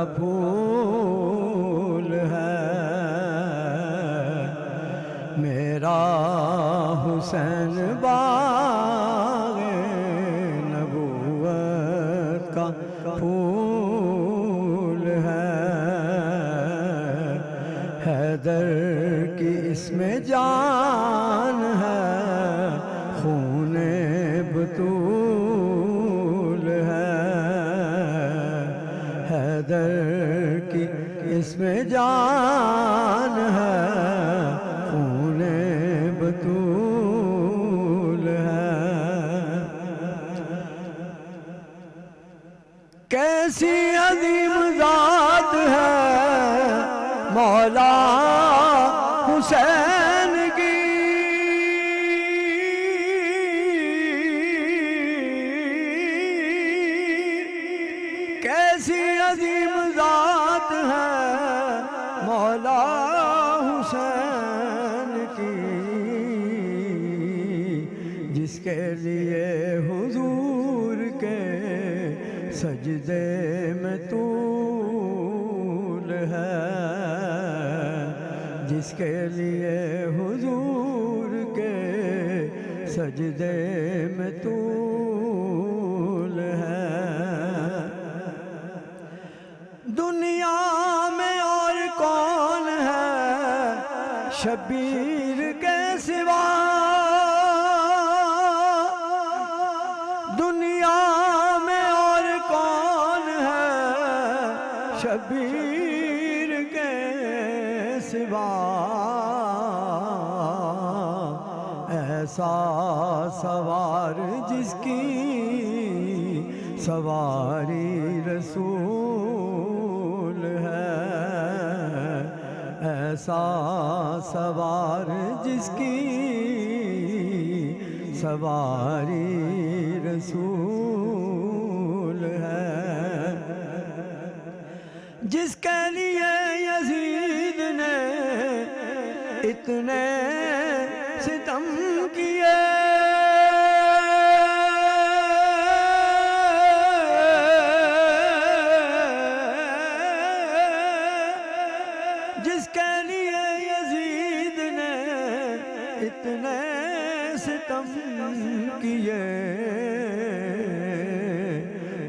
کا پھول ہے میرا حسین باغ نبوت کا پھول ہے حیدر کی اس میں جان ہے خون بطول ہے حیدر کی اس میں جان ہے خون بطول ہے کیسی عظیم ذات ہے مولا حسین کی کیسی عظیم ذات ہے مولا حسین کی جس کے لیے حضور کے سجدے میں طول ہے جس کے لیے حضور کے سجدے میں طول ہے دنیا میں اور کون ہے شبیر کے سوا دنیا میں اور کون ہے شبیر کے سوا ایسا سوار جس کی سواری رسول ہے ایسا سوار جس کی سواری رسول ہے جس کے لیے یزید نے اتنے ستم کیے جس کے لیے یزید نے اتنے ستم کیے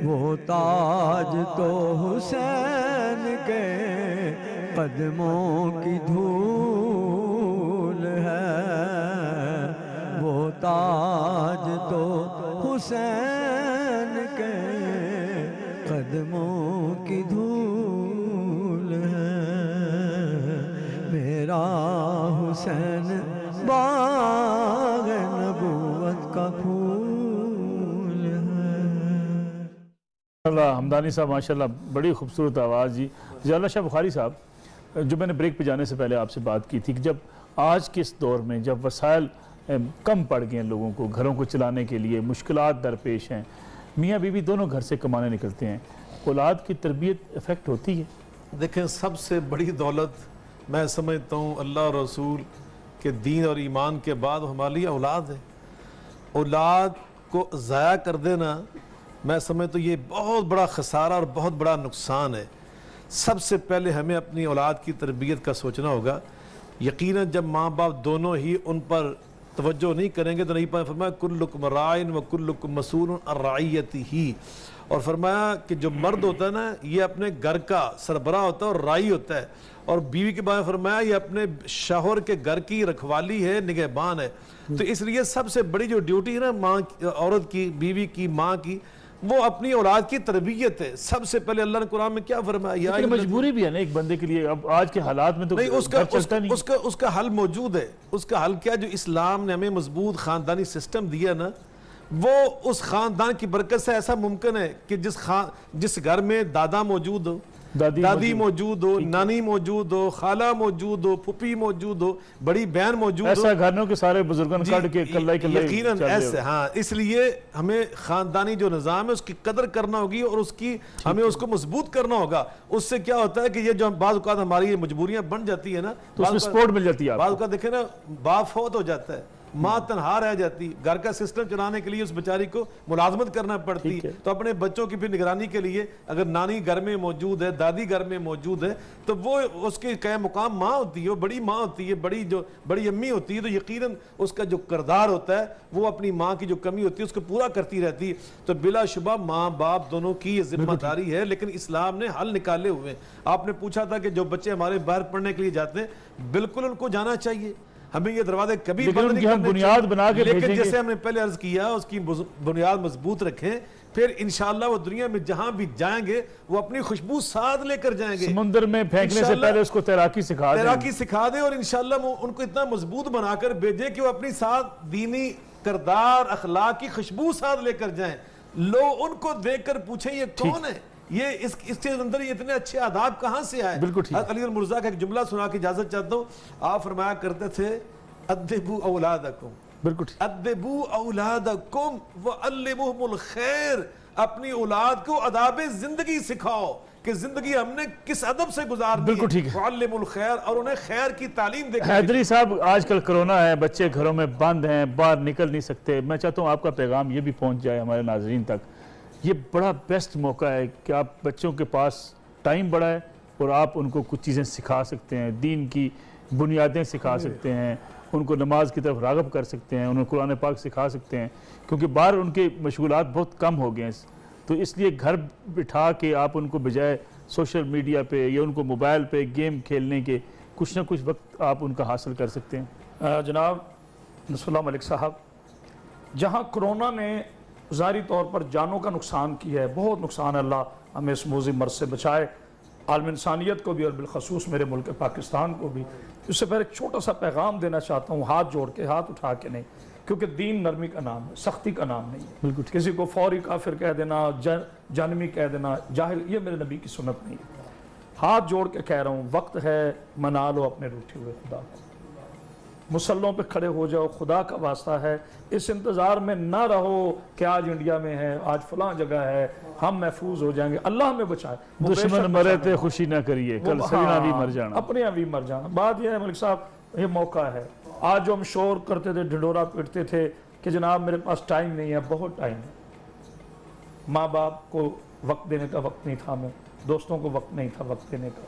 وہ تاج تو حسین کے قدموں کی دھول ہے وہ تاج تو حسین کے قدموں کی دھول ہے میرا حسین باغ نبوت کا پھول ہے اللہ حمدانی صاحب ماشاءاللہ بڑی خوبصورت آواز جی جلالہ شاہ بخاری صاحب جو میں نے بریک پہ جانے سے پہلے آپ سے بات کی تھی کہ جب آج کے اس دور میں جب وسائل کم پڑ گئے ہیں لوگوں کو گھروں کو چلانے کے لیے مشکلات درپیش ہیں میاں بیوی دونوں گھر سے کمانے نکلتے ہیں اولاد کی تربیت افیکٹ ہوتی ہے دیکھیں سب سے بڑی دولت میں سمجھتا ہوں اللہ اور رسول کے دین اور ایمان کے بعد ہمارے لیے اولاد ہے اولاد کو ضائع کر دینا میں سمجھتا ہوں یہ بہت بڑا خسارہ اور بہت بڑا نقصان ہے سب سے پہلے ہمیں اپنی اولاد کی تربیت کا سوچنا ہوگا یقیناً جب ماں باپ دونوں ہی ان پر توجہ نہیں کریں گے تو نہیں پائیں فرمایا کلکم رائن و کلکم مسئول عن رعیتہ اور فرمایا کہ جو مرد ہوتا ہے نا یہ اپنے گھر کا سربراہ ہوتا ہے اور رائی ہوتا ہے اور بیوی کے بارے میں فرمایا یہ اپنے شوہر کے گھر کی رکھوالی ہے نگہبان ہے تو اس لیے سب سے بڑی جو ڈیوٹی ہے نا ماں عورت کی بیوی کی ماں کی وہ اپنی اولاد کی تربیت ہے سب سے پہلے اللہ نے قرآن میں کیا فرمایا لیکن مجبوری بھی ہے نا ایک بندے کے لیے اب آج کے حالات میں تو نہیں چلتا نہیں اس کا حل موجود ہے اس کا حل کیا جو اسلام نے ہمیں مضبوط خاندانی سسٹم دیا نا وہ اس خاندان کی برکت سے ایسا ممکن ہے کہ جس گھر میں دادا موجود ہو دادی موجود ہو نانی موجود ہو خالہ موجود ہو پھپھی موجود ہو بڑی بہن موجود ہو ایسا گھروں کے سارے بزرگان کٹ کے کلہ یقیناً ایسے ہاں اس لیے ہمیں خاندانی جو نظام ہے اس کی قدر کرنا ہوگی اور ہمیں اس کو مضبوط کرنا ہوگا اس سے کیا ہوتا ہے کہ یہ جو بعض اوقات ہماری مجبوریاں بن جاتی ہیں نا تو اس میں سپورٹ مل جاتی ہے بعض اوقات دیکھیں نا باپ فوت ہو جاتا ہے ماں تنہا رہ جاتی، گھر کا سسٹم چلانے کے لیے اس بیچاری کو ملازمت کرنا پڑتی، تو اپنے بچوں کی پھر نگرانی کے لیے اگر نانی گھر میں موجود ہے، دادی گھر میں موجود ہے، تو وہ اس کے قائم مقام ماں ہوتی ہے، وہ بڑی ماں ہوتی ہے، بڑی امی ہوتی ہے، تو یقیناً اس کا جو کردار ہوتا ہے وہ اپنی ماں کی جو کمی ہوتی ہے اس کو پورا کرتی رہتی ہے۔ تو بلا شبہ ماں باپ دونوں کی یہ ذمہ داری ہے، لیکن اسلام نے حل نکالے ہوئے۔ آپ نے پوچھا تھا کہ جو بچے ہمارے باہر پڑھنے کے لیے جاتے ہیں، بالکل ان کو جانا چاہیے، ہمیں یہ دروازے کبھی بند نہیں کرنے بنیاد بنا کے لیکن جیسے ہم نے پہلے عرض کیا اس کی بنیاد مضبوط رکھیں، پھر انشاءاللہ وہ دنیا میں جہاں بھی جائیں گے وہ اپنی خوشبو ساتھ لے کر جائیں گے۔ سمندر میں پھینکنے سے پہلے اس کو تیراکی سکھا دیں اور انشاءاللہ ان کو اتنا مضبوط بنا کر بھیجیں کہ وہ اپنی ساتھ دینی کردار اخلاق کی خوشبو ساتھ لے کر جائیں، لوگ ان کو دیکھ کر پوچھیں یہ کون ہے، یہ اس کے اندر یہ اتنے اچھے آداب کہاں سے آئے۔ علی المرزا کا ایک جملہ سنا کے اجازت چاہتا ہوں، آپ فرمایا کرتے تھے ادبوا اولادکم، ادبوا اولادکم وعلموہم الخیر، اپنی اولاد کو آداب زندگی سکھاؤ کہ زندگی ہم نے کس ادب سے گزارنی ہے، وعلموا الخیر، اور انہیں خیر کی تعلیم دے۔ حیدری صاحب آج کل کرونا ہے، بچے گھروں میں بند ہیں، باہر نکل نہیں سکتے، میں چاہتا ہوں آپ کا پیغام یہ بھی پہنچ جائے ہمارے ناظرین تک، یہ بڑا بیسٹ موقع ہے کہ آپ بچوں کے پاس ٹائم بڑا ہے اور آپ ان کو کچھ چیزیں سکھا سکتے ہیں، دین کی بنیادیں سکھا سکتے ہیں، ان کو نماز کی طرف راغب کر سکتے ہیں، انہیں قرآن پاک سکھا سکتے ہیں، کیونکہ باہر ان کے مشغولات بہت کم ہو گئے ہیں، تو اس لیے گھر بٹھا کے آپ ان کو بجائے سوشل میڈیا پہ یا ان کو موبائل پہ گیم کھیلنے کے کچھ نہ کچھ وقت آپ ان کا حاصل کر سکتے ہیں۔ جناب نصر اللہ ملک صاحب، جہاں کرونا نے ظاہری طور پر جانوں کا نقصان کیا ہے، بہت نقصان ہے، اللہ ہمیں اس موذی مرض سے بچائے، عالم انسانیت کو بھی اور بالخصوص میرے ملک پاکستان کو بھی۔ اس سے پہلے ایک چھوٹا سا پیغام دینا چاہتا ہوں، ہاتھ جوڑ کے، ہاتھ اٹھا کے نہیں، کیونکہ دین نرمی کا نام ہے، سختی کا نام نہیں ہے۔ کسی کو فوری کافر کہہ دینا، جانمی کہہ دینا، جاہل، یہ میرے نبی کی سنت نہیں ہے۔ ہاتھ جوڑ کے کہہ رہا ہوں، وقت ہے منا لو اپنے روٹھے ہوئے خدا کو، مسلوں پہ کھڑے ہو جاؤ، خدا کا واسطہ ہے، اس انتظار میں نہ رہو کہ آج انڈیا میں ہے، آج فلاں جگہ ہے، ہم محفوظ ہو جائیں گے، اللہ ہمیں بچائے۔ دشمن مرے تھے خوشی نہ کریے، کل سرینا بھی مر جانا، اپنے ابھی مر جانا۔ بات یہ ہے ملک صاحب، یہ موقع ہے، آج جو ہم شور کرتے تھے، ڈھنڈورا پیٹتے تھے کہ جناب میرے پاس ٹائم نہیں ہے، بہت ٹائم ہے، ماں باپ کو وقت دینے کا وقت نہیں تھا، ہمیں دوستوں کو وقت نہیں تھا وقت دینے کا،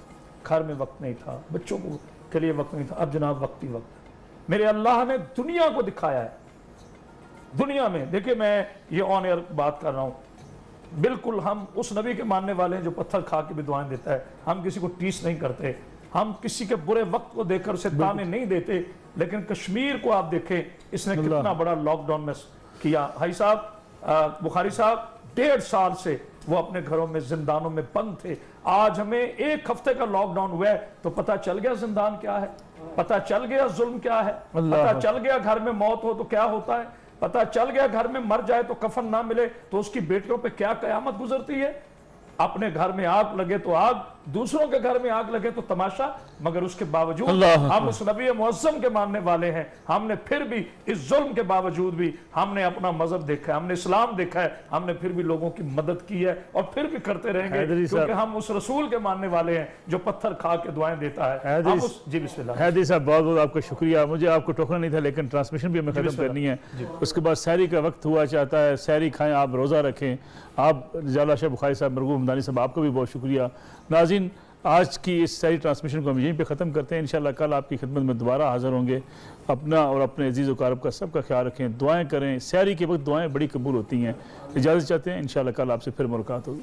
گھر میں وقت نہیں تھا، بچوں کو کے لیے وقت نہیں تھا، اب جناب وقت ہی وقت۔ میرے اللہ نے دنیا کو دکھایا ہے، دنیا میں دیکھیں، میں یہ آن ایئر بات کر رہا ہوں، بالکل ہم اس نبی کے ماننے والے ہیں جو پتھر کھا کے بھی دعائیں دیتا ہے، ہم کسی کو ٹیس نہیں کرتے، ہم کسی کے برے وقت کو دیکھ کر اسے تانے نہیں دیتے، لیکن کشمیر کو آپ دیکھیں اس نے کتنا بڑا لاک ڈاؤن میں کیا۔ بھائی صاحب بخاری صاحب 1.5 سال سے وہ اپنے گھروں میں زندانوں میں بند تھے، آج ہمیں 1 ہفتے کا لاک ڈاؤن ہوا ہے تو پتہ چل گیا زندان کیا ہے، پتہ چل گیا ظلم کیا ہے، پتہ چل گیا گھر میں موت ہو تو کیا ہوتا ہے، پتہ چل گیا گھر میں مر جائے تو کفن نہ ملے تو اس کی بیٹیوں پہ کیا قیامت گزرتی ہے۔ اپنے گھر میں آگ لگے تو آگ، دوسروں کے گھر میں آگ لگے تو تماشا، مگر اس کے باوجود ہم اس نبی معظم کے ماننے والے ہیں، ہم نے پھر بھی اس ظلم کے باوجود بھی ہم نے اپنا مذہب دیکھا ہے، ہم نے اسلام دیکھا ہے، ہم نے پھر بھی لوگوں کی مدد کی ہے اور پھر بھی کرتے رہیں گے، کیونکہ ہم اس رسول کے ماننے والے ہیں جو پتھر کھا کے دعائیں دیتا ہے۔ جی بسم اللہ۔ حیدری صاحب بہت بہت آپ کا شکریہ، مجھے آپ کو ٹوکنا نہیں تھا لیکن ٹرانسمیشن بھی ہمیں ختم کرنی ہے، اس کے بعد سحری کا وقت ہوا چاہتا ہے، سحری کھائیں، آپ روزہ رکھیں، آپ رضا شاہ بخاری صاحب، مرغوب حمدانی صاحب، آپ کو بھی بہت شکریہ۔ ناظرین آج کی اس ساری ٹرانسمیشن کو ہم یہیں پہ ختم کرتے ہیں، انشاءاللہ کل آپ کی خدمت میں دوبارہ حاضر ہوں گے۔ اپنا اور اپنے عزیز و اقارب کا سب کا خیال رکھیں، دعائیں کریں، سحری کے وقت دعائیں بڑی قبول ہوتی ہیں۔ اجازت چاہتے ہیں، انشاءاللہ کل آپ سے پھر ملاقات ہوگی۔